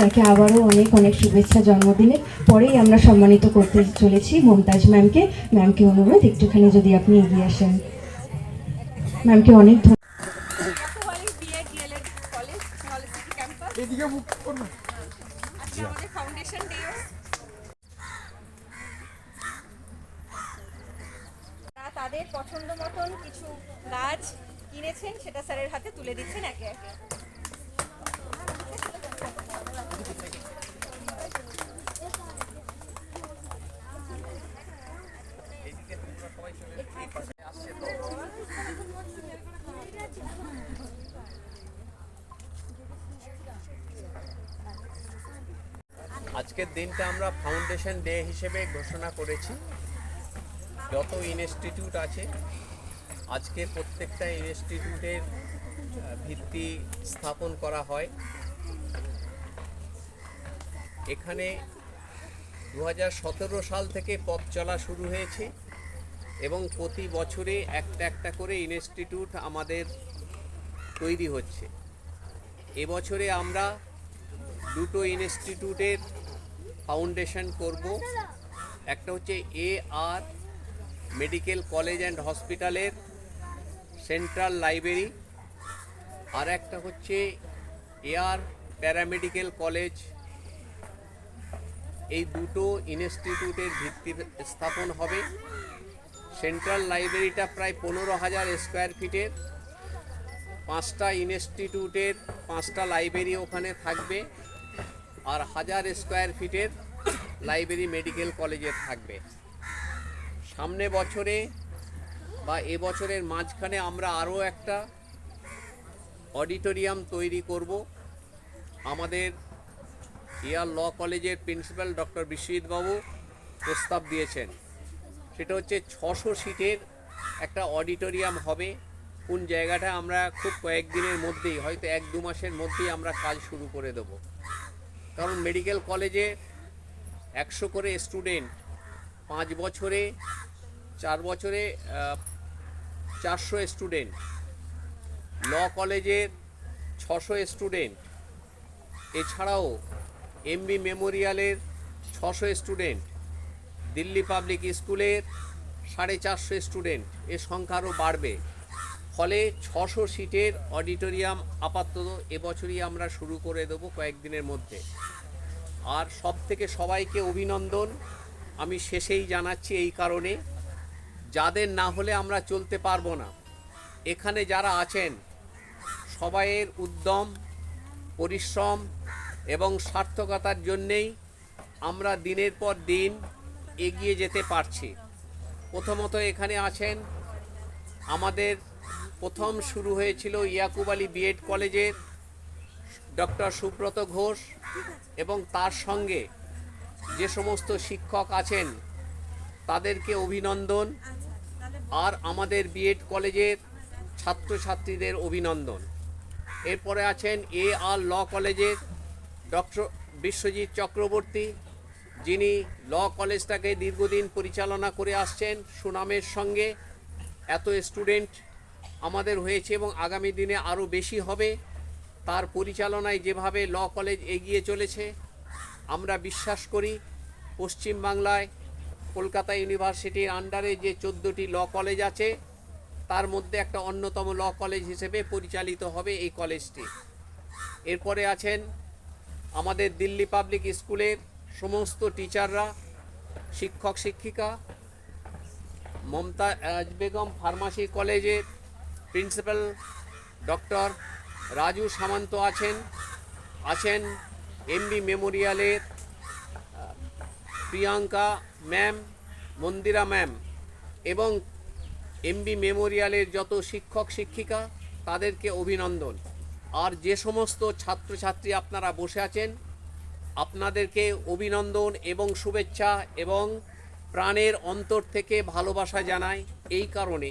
তাকে আবারও অনেক অনেক শুভেচ্ছা জন্মদিনে। পরেই আমরা সম্মানিত করতে চলেছি মমতাজ ম্যামকে। ম্যামকে অনুরোধ একটুখানি যদি আপনি এগিয়ে আসেন। ম্যামকে অনেক তাদের পছন্দ মতন কিছু গাছ কিনেছেন, সেটা স্যারের হাতে তুলে দিচ্ছেন একে একে। আজকের দিনটা আমরা ফাউন্ডেশন ডে হিসেবে ঘোষণা করেছি। যত ইনস্টিটিউট আছে, আজকে প্রত্যেকটা ইনস্টিটিউটের ভিত্তি স্থাপন করা হয়। এখানে 2017 সাল থেকে পথ চলা শুরু হয়েছে এবং প্রতি বছরে একটা একটা করে ইনস্টিটিউট আমাদের তৈরি হচ্ছে। এবছরে আমরা দুটো ইনস্টিটিউটের ফাউন্ডেশন করব। একটা হচ্ছে AR মেডিকেল কলেজ অ্যান্ড হসপিটালের সেন্ট্রাল লাইব্রেরি, আর একটা হচ্ছে AR প্যারামেডিকেল কলেজ। এই দুটো ইনস্টিটিউটের ভিত্তি স্থাপন হবে। সেন্ট্রাল লাইব্রেরিটা প্রায় 15,000 স্কোয়ার ফিটের, 5টা ইনস্টিটিউটের 5টা লাইব্রেরি ওখানে থাকবে, আর 1000 স্কোয়ার ফিটের লাইব্রেরি মেডিকেল কলেজের থাকবে। সামনে বছরে বা এবছরের মাঝখানে আমরা আরও একটা অডিটোরিয়াম তৈরি করব। আমাদের AR ল কলেজের প্রিন্সিপাল ডক্টর বিশ্বজিৎ বাবু প্রস্তাব দিয়েছেন। সেটা হচ্ছে 600 সিটের একটা অডিটোরিয়াম হবে। কোন জায়গাটা আমরা খুব কয়েকদিনের মধ্যেই, হয়তো 1-2 মাসের মধ্যেই আমরা কাজ শুরু করে দেব। কারণ মেডিকেল কলেজে 100 করে স্টুডেন্ট, 5 বছরে 4 বছরে 400 স্টুডেন্ট, ল কলেজের 600 স্টুডেন্ট, এছাড়াও MB মেমোরিয়ালের 600 স্টুডেন্ট, দিল্লি পাবলিক স্কুলের 450 স্টুডেন্ট, এর সংখ্যা আরও বাড়বে। ফলে 600 সিটের অডিটোরিয়াম আপাতত এবছরই আমরা শুরু করে দেব কয়েকদিনের মধ্যে। আর সব থেকে সবাইকে অভিনন্দন আমি শেষেই জানাচ্ছি, এই কারণে যাদের না হলে আমরা চলতে পারবো না। এখানে যারা আছেন সবাইয়ের উদ্যম, পরিশ্রম এবং সার্থকতার জন্যেই আমরা দিনের পর দিন এগিয়ে যেতে পারছি। প্রথমত এখানে আছেন, আমাদের প্রথম শুরু হয়েছিল ইয়াকুব আলী বিএড কলেজের ডক্টর সুব্রত ঘোষ এবং তার সঙ্গে যে সমস্ত শিক্ষক আছেন তাদেরকে অভিনন্দন, আর আমাদের বিএড কলেজের ছাত্রছাত্রীদের অভিনন্দন। এরপরে আছেন AR ল কলেজের ডক্টর বিশ্বজিৎ চক্রবর্তী, যিনি ল কলেজটাকে দীর্ঘদিন পরিচালনা করে আসছেন সুনামের সঙ্গে। এত স্টুডেন্ট আমাদের হয়েছে এবং আগামী দিনে আরও বেশি হবে। তার পরিচালনায় যেভাবে ল কলেজ এগিয়ে চলেছে, আমরা বিশ্বাস করি পশ্চিমবাংলায় কলকাতা ইউনিভার্সিটির আন্ডারে যে 14টি ল কলেজ আছে তার মধ্যে একটা অন্যতম ল কলেজ হিসেবে পরিচালিত হবে এই কলেজটি। এরপরে আছেন আমাদের দিল্লি পাবলিক স্কুলের সমস্ত টিচাররা, শিক্ষক শিক্ষিকা, মমতাজ বেগম ফার্মাসি কলেজের প্রিন্সিপাল ডক্টর রাজু সামন্ত আছেন MB মেমোরিয়ালের প্রিয়াঙ্কা ম্যাম, মন্দিরা ম্যাম, এবং MB মেমোরিয়ালের যত শিক্ষক শিক্ষিকা তাদেরকে অভিনন্দন। আর যে সমস্ত ছাত্রছাত্রী আপনারা বসে আছেন আপনাদেরকে অভিনন্দন এবং শুভেচ্ছা এবং প্রাণের অন্তর থেকে ভালোবাসা জানাই। এই কারণে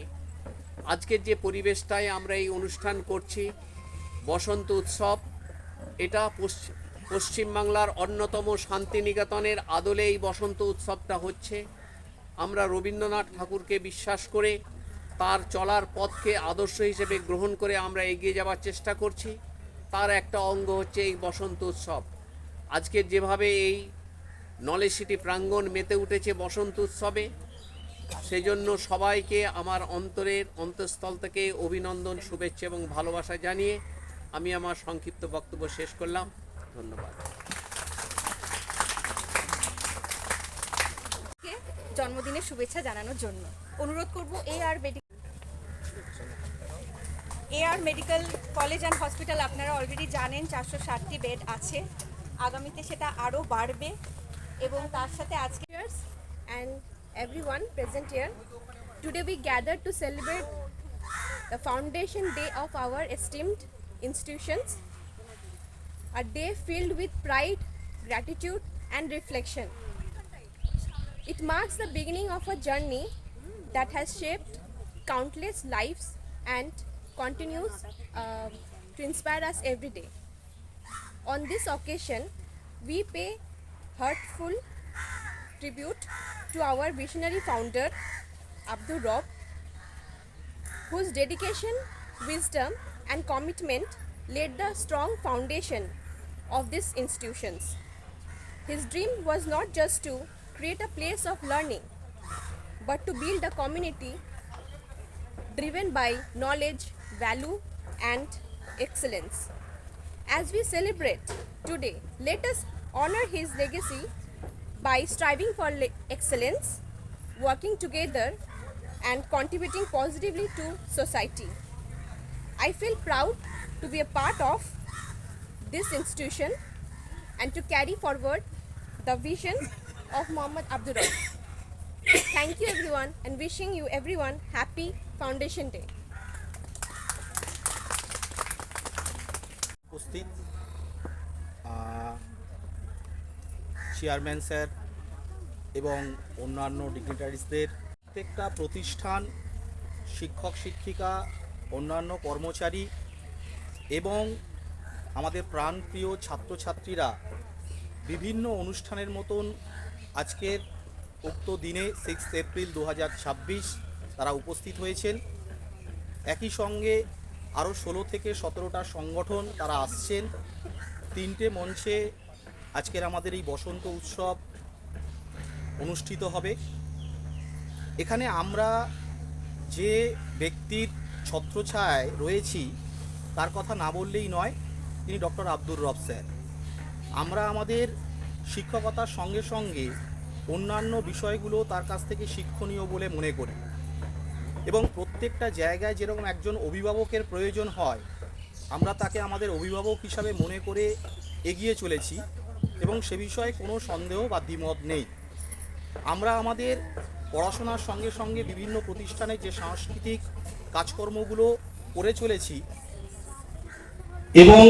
আজকের যে পরিবেশটায় আমরা এই অনুষ্ঠান করছি, বসন্ত উৎসব, এটা পশ্চিমবাংলার অন্যতম শান্তিনিকেতনের আদলে এই বসন্ত উৎসবটা হচ্ছে। আমরা রবীন্দ্রনাথ ঠাকুরকে বিশ্বাস করে তার চলার পথকে আদর্শ হিসেবে গ্রহণ করে আমরা এগিয়ে যাওয়ার চেষ্টা করছি। তার একটা অঙ্গ হচ্ছে এই বসন্ত উৎসব। আজকের যেভাবে এই নলেজ সিটি প্রাঙ্গণ মেতে উঠেছে বসন্ত উৎসবে, সেজন্য সবাইকে আমার অন্তঃস্থল থেকে অভিনন্দন, শুভেচ্ছা এবং ভালোবাসা জানিয়ে আমি আমার সংক্ষিপ্ত বক্তব্য শেষ করলাম। ধন্যবাদ। জন্মদিনের শুভেচ্ছা জানানোর জন্য অনুরোধ করব AR medical college and hospital. আপনারা অলরেডি জানেন 460টি বেড আছে, আগামীতে সেটা আরও বাড়বে এবং তার সাথে আজকে and everyone present here. Today we gathered to celebrate the foundation day of our esteemed institutions, a day filled with pride, gratitude and reflection. It marks the beginning of a journey that has shaped countless lives and continues to inspire us every day. On this occasion, we pay heartful tribute to our visionary founder, Abdur Rob, whose dedication, wisdom, and commitment laid the strong foundation of these institutions. His dream was not just to create a place of learning, but to build a community driven by knowledge, value, and excellence. As we celebrate today, let us honor his legacy by striving for excellence, working together, and contributing positively to society. I feel proud to be a part of this institution and to carry forward the vision of Muhammad Abdur Rahman. Thank you everyone, and wishing you everyone happy Foundation Day. উপস্থিত chairman sir এবং অন্যান্য ডিগনিটারিজদের, প্রত্যেকটা প্রতিষ্ঠান, শিক্ষক শিক্ষিকা, অন্যান্য কর্মচারী এবং আমাদের প্রাণপ্রিয় ছাত্রছাত্রীরা বিভিন্ন অনুষ্ঠানের মতন আজকের উক্ত দিনে 6 এপ্রিল 2026 তারা উপস্থিত হয়েছেন। একই সঙ্গে আরও 16 থেকে 17টা সংগঠন তারা আসছেন। 3টে মঞ্চে আজকের আমাদের এই বসন্ত উৎসব অনুষ্ঠিত হবে। এখানে আমরা যে ব্যক্তির ছত্রছায়ায় রয়েছি তার কথা না বললেই নয়, তিনি ডক্টর আব্দুর রব স্যার। আমরা আমাদের শিক্ষকতার সঙ্গে সঙ্গে অন্যান্য বিষয়গুলো তার কাছ থেকে শিক্ষণীয় বলে মনে করি এবং প্রত্যেকটা জায়গায় যেরকম একজন অভিভাবকের প্রয়োজন হয়, আমরা তাকে আমাদের অভিভাবক হিসাবে মনে করে এগিয়ে চলেছি এবং সে বিষয়ে কোনো সন্দেহ বা দ্বিমত নেই। আমরা আমাদের পড়াশোনার সঙ্গে সঙ্গে বিভিন্ন প্রতিষ্ঠানে যে সাংস্কৃতিক কাজকর্মগুলো করে চলেছি এবং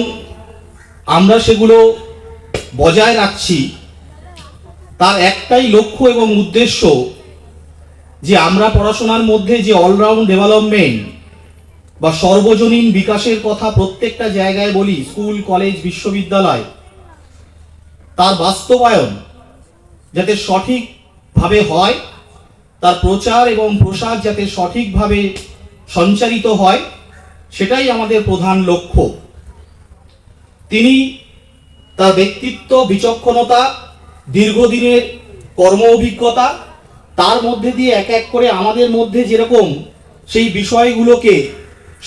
আমরা সেগুলো বজায় রাখছি, তার একটাই লক্ষ্য এবং উদ্দেশ্য যে আমরা পড়াশোনার মধ্যে যে অলরাউন্ড ডেভেলপমেন্ট বা সর্বজনীন বিকাশের কথা প্রত্যেকটা জায়গায় বলি, স্কুল, কলেজ, বিশ্ববিদ্যালয়, তার বাস্তবায়ন যাতে সঠিকভাবে হয়, তার প্রচার এবং প্রসার যাতে সঠিকভাবে সঞ্চারিত হয়, সেটাই আমাদের প্রধান লক্ষ্য। তিনি তার ব্যক্তিত্ব, বিচক্ষণতা, দীর্ঘদিনের কর্ম অভিজ্ঞতা, তার মধ্যে দিয়ে এক এক করে আমাদের মধ্যে যেরকম সেই বিষয়গুলোকে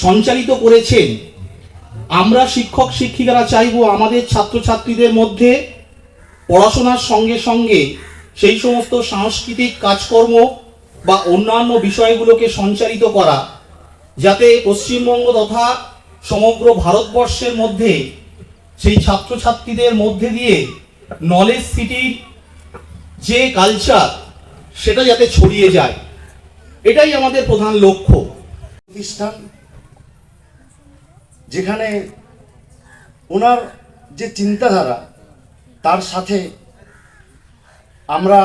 সঞ্চালিত করেছেন, আমরা শিক্ষক শিক্ষিকারা চাইব আমাদের ছাত্রছাত্রীদের মধ্যে পড়াশোনার সঙ্গে সঙ্গে সেই সমস্ত সাংস্কৃতিক কাজকর্ম বা অন্যান্য বিষয়গুলোকে সঞ্চালিত করা, যাতে পশ্চিমবঙ্গ তথা সমগ্র ভারতবর্ষের মধ্যে সেই ছাত্রছাত্রীদের মধ্যে দিয়ে নলেজ সিটির যে কালচার সেটা যাতে ছড়িয়ে যায়, এটাই আমাদের প্রধান লক্ষ্য। প্রতিষ্ঠান যেখানে ওনার যে চিন্তাধারা, তার সাথে আমরা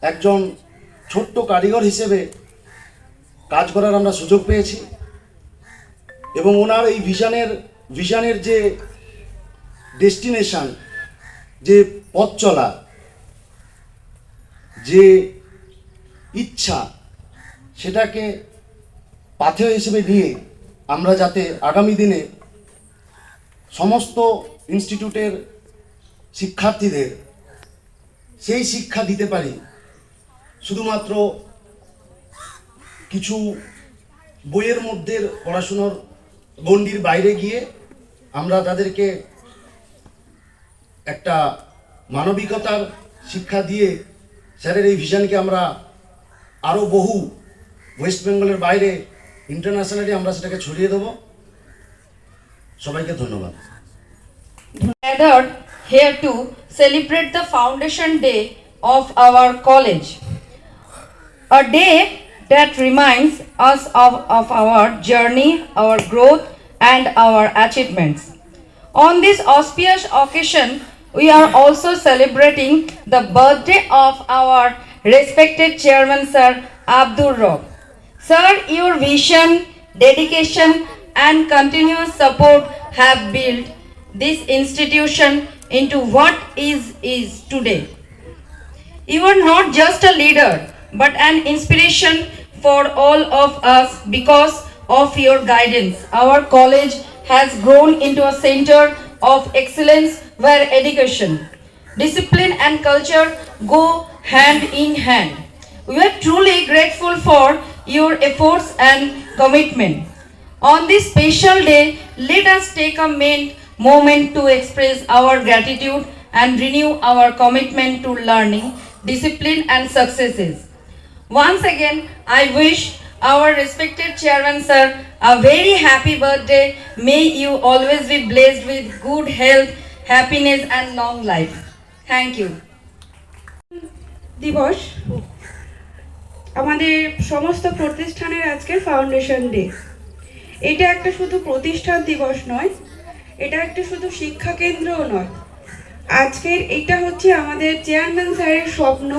একজন ছোট্ট কারিগর হিসেবে কাজ করার আমরা সুযোগ পেয়েছি এবং ওনার এই ভিশনের যে ডেস্টিনেশন, যে পথ চলা, যে ইচ্ছা, সেটাকে পাথেয় হিসেবে নিয়ে আমরা যাতে আগামী দিনে সমস্ত ইনস্টিটিউটের শিক্ষার্থীদের সেই শিক্ষা দিতে পারি শুধুমাত্র কিছু বইয়ের মধ্যে পড়াশুনোর গণ্ডির বাইরে গিয়ে আমরা তাদেরকে একটা মানবিকতার শিক্ষা দিয়ে স্যারের এই ভিশনকে আমরা আরও বহু ওয়েস্ট বেঙ্গলের বাইরে ইন্টারন্যাশনালি আমরা সেটাকে ছড়িয়ে দেব। সবাইকে ধন্যবাদ। Gathered here to celebrate the foundation day of our college, a day that reminds us of our journey, our growth and our achievements. On this auspicious occasion, we are also celebrating the birthday of our respected chairman, Sir Abdul Rob. Sir, your vision, dedication and continuous support have built this institution into what is today. You are not just a leader, but an inspiration for all of us. Because of your guidance, our college has grown into a center of excellence where education, discipline and culture go hand in hand. We are truly grateful for your efforts and commitment. On this special day, let us take a moment to express our gratitude and renew our commitment to learning, discipline and successes. Once again, I wish our respected chairman, sir, a very happy birthday. May you always be blessed with good health, happiness and long life. Thank you. দিবস আমাদের সমস্ত প্রতিষ্ঠানের আজকে foundation day. এটা একটা শুধু প্রতিষ্ঠান দিবস নয়, এটা একটা শুধু শিক্ষা কেন্দ্রও নয়। আজকের এটা হচ্ছে আমাদের চেয়ারম্যান স্যারের স্বপ্ন,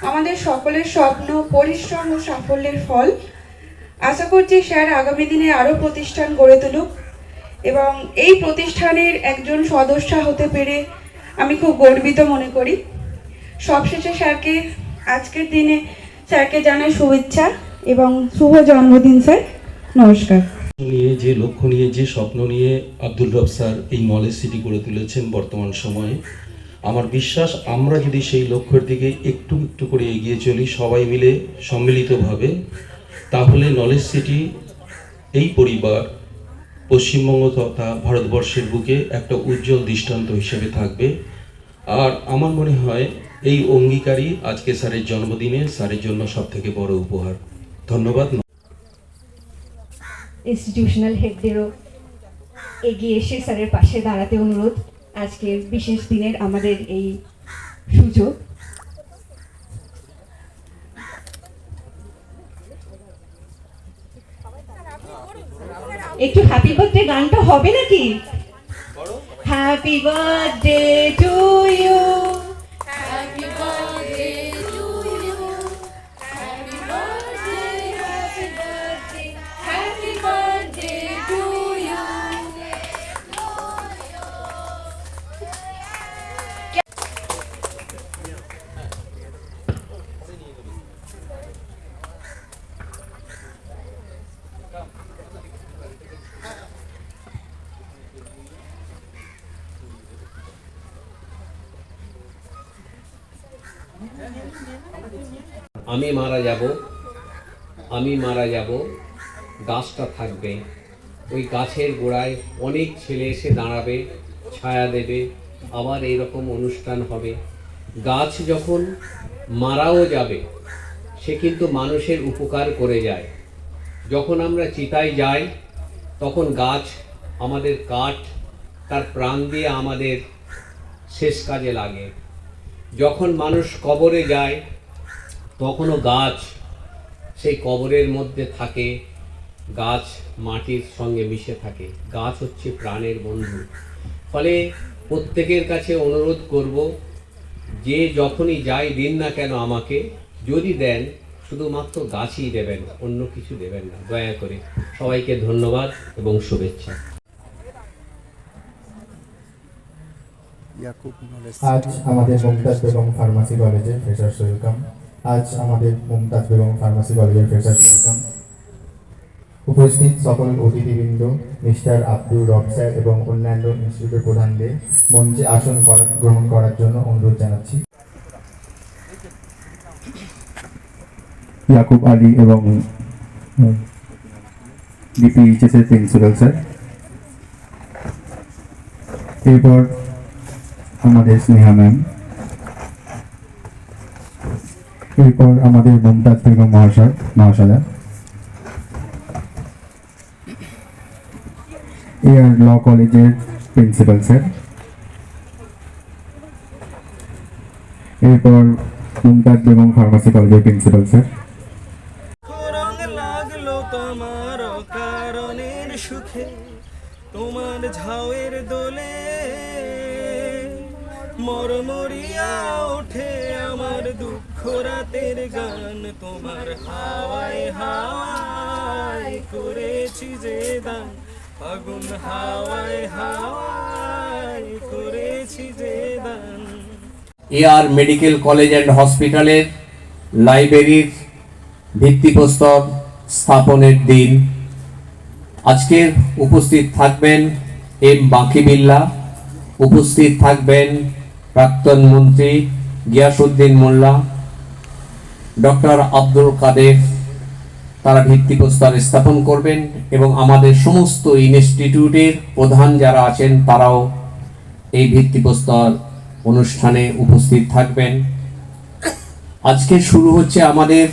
আমাদের সকলের স্বপ্ন, পরিশ্রম ও সাফল্যের ফল। আশা করছি স্যার আগামী দিনে আরও প্রতিষ্ঠান গড়ে তুলুক এবং এই প্রতিষ্ঠানের একজন সদস্য হতে পেরে আমি খুব গর্বিত মনে করি। সবশেষে স্যারকে আজকের দিনে স্যারকে জানাই শুভেচ্ছা এবং শুভ জন্মদিন স্যার। নমস্কার। নিয়ে যে লক্ষ্য নিয়ে যে স্বপ্ন নিয়ে আব্দুল রব স্যার এই নলেজ সিটি গড়ে তুলেছেন বর্তমান সময়ে, আমার বিশ্বাস আমরা যদি সেই লক্ষ্যের দিকে একটু একটু করে এগিয়ে চলি সবাই মিলে সম্মিলিতভাবে, তাহলে নলেজ সিটি এই পরিবার পশ্চিমবঙ্গ তথা ভারতবর্ষের বুকে একটা উজ্জ্বল দৃষ্টান্ত হিসেবে থাকবে। আর আমার মনে হয় এই অঙ্গীকারই আজকে স্যারের জন্মদিনে স্যারের জন্য সবথেকে বড় উপহার। ধন্যবাদ। ইনস্টিটিউশনাল হেডদেরও এগিয়ে এসে স্যারের পাশে দাঁড়াতে অনুরোধ। আজকের বিশেষ দিনের আমাদের এই সুযোগ। একটু হ্যাপি বার্থডে গানটা হবে নাকি? Happy birthday to you, happy birthday to you, happy birthday, happy birthday, happy birthday to you. আমি মারা যাব, গাছটা থাকবে। ওই গাছের গোড়ায় অনেক ছেলে এসে দাঁড়াবে, ছায়া দেবে, আবার এইরকম অনুষ্ঠান হবে। গাছ যখন মারাও যাবে, সে কিন্তু মানুষের উপকার করে যায়। যখন আমরা চিতায় যাই, তখন গাছ আমাদের কাঠ, তার প্রাণ দিয়ে আমাদের শেষ কাজে লাগে। যখন মানুষ কবরে যায়, তখনও গাছ সেই কবরের মধ্যে থাকে, গাছ মাটির সঙ্গে মিশে থাকে। গাছ হচ্ছে প্রাণের বন্ধু। ফলে প্রত্যেকের কাছে অনুরোধ করব, যে যখনই যাই দিন না কেন আমাকে, যদি দেন শুধুমাত্র গাছই দেবেন, অন্য কিছু দেবেন না দয়া করে। সবাইকে ধন্যবাদ এবং শুভেচ্ছা। আজ আমাদের মুমতাজ বেগম ফার্মাসি কলেজে ফ্রেশার্স ওয়েলকাম। উপস্থিত সকল অতিথিবৃন্দ, মিস্টার আব্দুল রব স্যার এবং অন্যান্য ইনস্টিটিউটের প্রধানদের মঞ্চে আসন গ্রহণ করার জন্য অনুরোধ জানাচ্ছি। ইয়াকুব আলী এবং বিপিএইচএস এর প্রিন্সিপাল স্যার, এরপর আমাদের স্নেহা ম্যাম, এরপর আমাদের মমতাজ বেগম মহাশয়া, এআর ল কলেজের প্রিন্সিপাল স্যার, এরপর মমতাজ বেগম ফার্মাসি কলেজের প্রিন্সিপাল স্যার, লাগলো তোমার কারণের সুখে তোমার ঝাউয়ের দোলে মরমরিয়া ওঠে আমার দুঃখ রাতের গান তোমার হাওয়ায় হাওয়ায় করেছি যে দান ফাগুন হাওয়ায় হাওয়ায় করেছি যে দান। এআর মেডিকেল কলেজ অ্যান্ড হসপিটালের লাইব্রেরির ভিত্তিপ্রস্তর স্থাপনের দিন। আজকের উপস্থিত থাকবেন এম বাকি বিল্লাহ, উপস্থিত থাকবেন প্রাক্তন মন্ত্রী গিয়াসউদ্দিন মোল্লা, ডক্টর আব্দুল কাদের, তারা ভিত্তিপ্রস্তর স্থাপন করবেন এবং আমাদের সমস্ত ইনস্টিটিউটের প্রধান যারা আছেন তারাও এই ভিত্তিপ্রস্তর অনুষ্ঠানে উপস্থিত থাকবেন। আজকে শুরু হচ্ছে আমাদের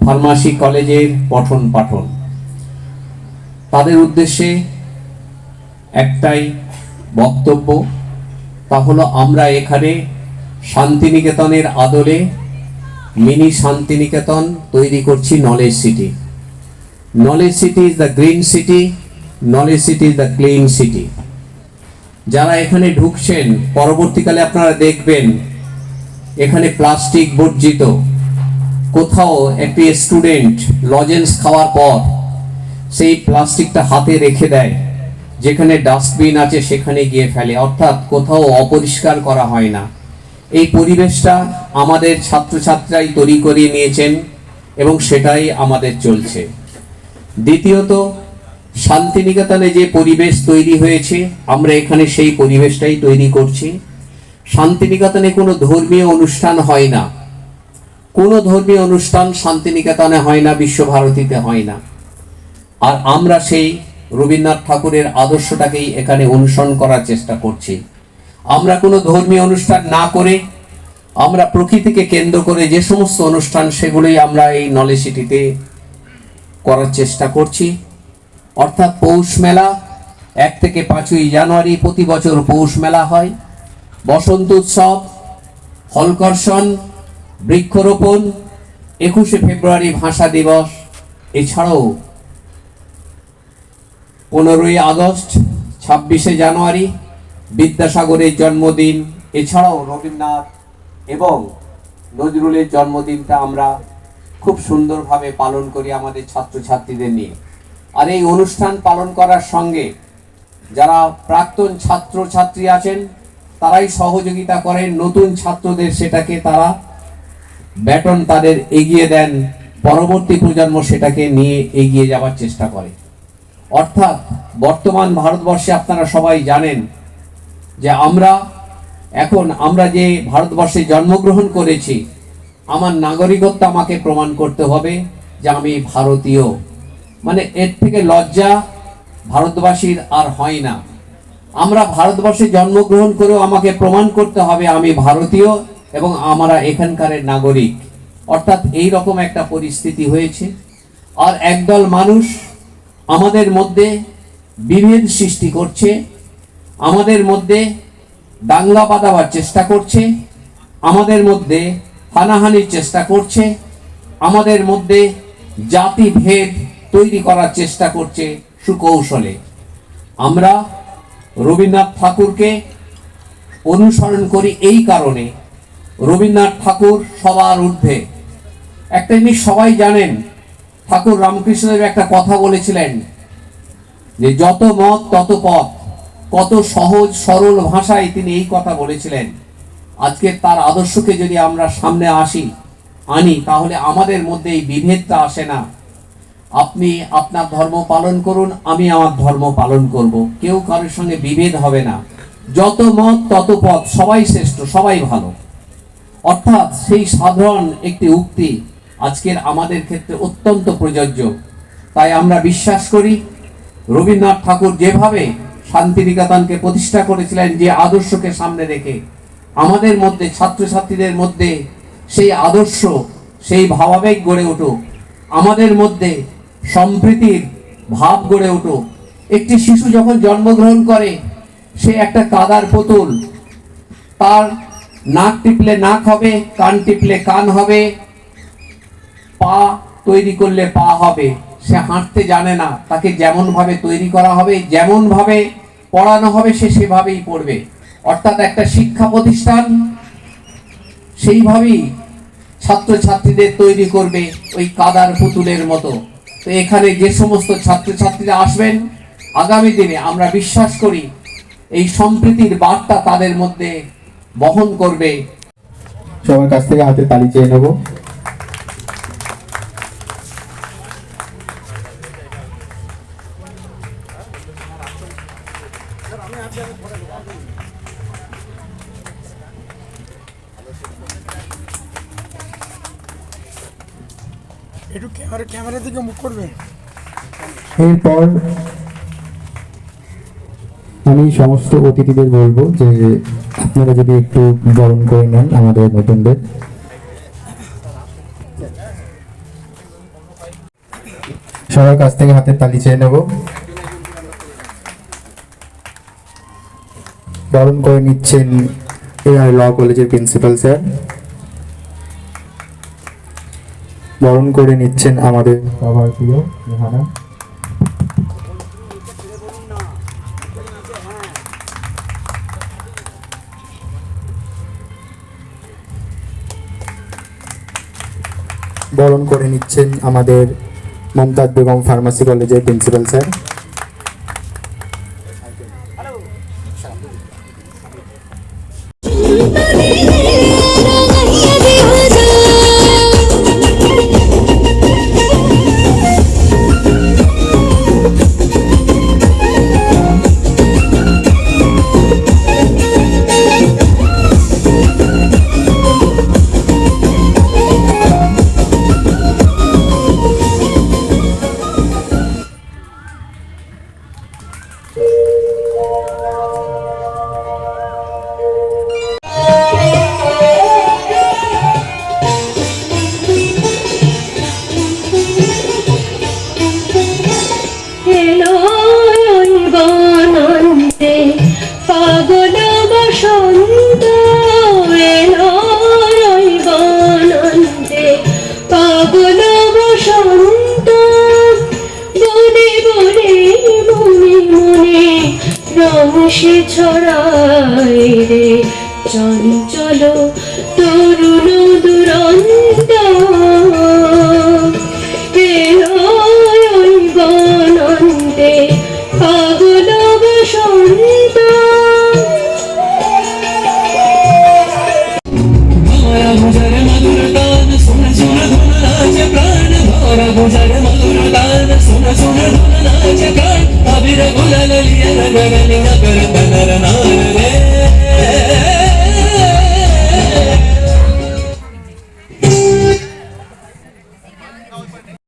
ফার্মাসি কলেজের পঠন পাঠন। তাদের উদ্দেশ্যে একটাই বক্তব্য, তা হলো আমরা এখানে শান্তিনিকেতনের আদলে মিনি শান্তিনিকেতন তৈরি করছি knowledge city. Knowledge city is the green city, knowledge city is the clean city. যারা এখানে ঢুকছেন পরবর্তীকালে আপনারা দেখবেন এখানে প্লাস্টিক বর্জিত। কোথাও একটি স্টুডেন্ট লজেন্স খাওয়ার পর সেই প্লাস্টিকটা হাতে রেখে দেয়, যেখানে ডাস্টবিন আছে সেখানে গিয়ে ফেলে, অর্থাৎ কোথাও অপরিষ্কার করা হয় না। এই পরিবেশটা আমাদের ছাত্রছাত্রীরাই তৈরি করিয়ে নিয়েছেন এবং সেটাই আমাদের চলছে। দ্বিতীয়ত, শান্তিনিকেতনে যে পরিবেশ তৈরি হয়েছে আমরা এখানে সেই পরিবেশটাই তৈরি করছি। শান্তিনিকেতনে কোনো ধর্মীয় অনুষ্ঠান হয় না, কোনো ধর্মীয় অনুষ্ঠান শান্তিনিকেতনে হয় না, বিশ্বভারতীতে হয় না। আর আমরা সেই রবীন্দ্রনাথ ঠাকুরের আদর্শটাকেই এখানে অনুসরণ করার চেষ্টা করছি। আমরা কোনো ধর্মীয় অনুষ্ঠান না করে আমরা প্রকৃতিকে কেন্দ্র করে যে সমস্ত অনুষ্ঠান সেগুলোই আমরা এই নলেজ সিটিতে করার চেষ্টা করছি। অর্থাৎ পৌষ মেলা 1 থেকে 5ই জানুয়ারি প্রতি বছর পৌষ মেলা হয়, বসন্ত উৎসব, ফলকর্ষণ, বৃক্ষরোপণ, 21শে ফেব্রুয়ারি ভাষা দিবস, এছাড়াও 15ই আগস্ট, 26শে জানুয়ারি বিদ্যাসাগরের জন্মদিন, এছাড়াও রবীন্দ্রনাথ এবং নজরুলের জন্মদিনটা আমরা খুব সুন্দরভাবে পালন করি আমাদের ছাত্রছাত্রীদের নিয়ে। আর এই অনুষ্ঠান পালন করার সঙ্গে যারা প্রাক্তন ছাত্রছাত্রী আছেন তারাই সহযোগিতা করেন, নতুন ছাত্রদের সেটাকে তারা ব্যাটন তাদের এগিয়ে দেন, পরবর্তী প্রজন্ম সেটাকে নিয়ে এগিয়ে যাওয়ার চেষ্টা করে। অর্থাৎ বর্তমান ভারতবর্ষে আপনারা সবাই জানেন যে আমরা যে ভারতবর্ষে জন্মগ্রহণ করেছি, আমার নাগরিকত্ব আমাকে প্রমাণ করতে হবে যে আমি ভারতীয়। মানে এর থেকে লজ্জা ভারতবাসীর আর হয় না। আমরা ভারতবর্ষে জন্মগ্রহণ করেও আমাকে প্রমাণ করতে হবে আমি ভারতীয় এবং আমরা এখানকার নাগরিক। অর্থাৎ এই রকম একটা পরিস্থিতি হয়েছে। আর একদল মানুষ আমাদের মধ্যে বিভেদ সৃষ্টি করছে, আমাদের মধ্যে দাঙ্গা বাঁধাবার চেষ্টা করছে, আমাদের মধ্যে হানাহানির চেষ্টা করছে, আমাদের মধ্যে জাতিভেদ তৈরি করার চেষ্টা করছে সুকৌশলে। আমরা রবীন্দ্রনাথ ঠাকুরকে অনুসরণ করি এই কারণে, রবীন্দ্রনাথ ঠাকুর সবার ঊর্ধ্বে। একটা জিনিস সবাই জানেন, ঠাকুর রামকৃষ্ণদেব একটা কথা বলেছিলেন যে যত মত তত পথ। কত সহজ সরল ভাষায় তিনি এই কথা বলেছিলেন। আজকে তার আদর্শকে যদি আমরা সামনে আনি তাহলে আমাদের মধ্যে এই বিভেদটা আসে না। আপনি আপনার ধর্ম পালন করুন, আমি আমার ধর্ম পালন করব, কেউ কারোর সঙ্গে বিভেদ হবে না, যত মত তত পথ, সবাই শ্রেষ্ঠ, সবাই ভালো। অর্থাৎ সেই সাধারণ একটি উক্তি আজকের আমাদের ক্ষেত্রে অত্যন্ত প্রযোজ্য। তাই আমরা বিশ্বাস করি রবীন্দ্রনাথ ঠাকুর যেভাবে শান্তিনিকেতনকে প্রতিষ্ঠা করেছিলেন, যে আদর্শকে সামনে রেখে, আমাদের মধ্যে ছাত্রছাত্রীদের মধ্যে সেই আদর্শ, সেই ভাবাবেগ গড়ে উঠুক, আমাদের মধ্যে সম্প্রীতির ভাব গড়ে উঠুক। একটি শিশু যখন জন্মগ্রহণ করে, সে একটা কাদার পুতুল, তার নাক টিপলে নাক হবে, কান টিপলে কান হবে, পা তৈরি করলে পা হবে। সে হাঁটতে জানে না, তাকে যেমন ভাবে তৈরি করা হবে, যেমন ভাবে পড়ানো হবে, সে সেভাবেই পড়বে। অর্থাৎ একটা শিক্ষা প্রতিষ্ঠান সেইভাবেই ছাত্রছাত্রীদের তৈরি করবে, ওই কাদার পুতুলের মতো। তো এখানে যে সমস্ত ছাত্রছাত্রীরা আসবেন, আগামী দিনে আমরা বিশ্বাস করি এই সম্প্রীতির বার্তা তাদের মধ্যে বহন করবে। সবার কাছ থেকে হাতে তালি চেয়ে নেব। একটু ক্যামেরা দিকে মুখ করবেন। এরপর আমি সমস্ত অতিথিদের বলবো যে আপনারা যদি একটু বরণ করে নেন আমাদের নতুনদের। সবার কাছ থেকে হাতের তালি চেয়ে নেব। বরণ করে নিচ্ছেন এআর ল কলেজের প্রিন্সিপাল স্যার। বরণ করে নিচ্ছেন আমাদের সবার প্রিয় রেহানা। বরণ করে নিচ্ছেন আমাদের মমতাজ বেগম ফার্মাসি কলেজের প্রিন্সিপাল স্যার। ছড়াই রে চঞ্চল তরুণ দুরন্ত বনন্তে পাগল বসন্ত মধুর গান শুনে শুনে ধুন নাচে প্রাণ, ভরা বুঝার মধুর গান শুনে শুনে ধুন নাচে প্রাণ, আবির গুলাল লিয়ে গগলিয়া করতনর নার রে।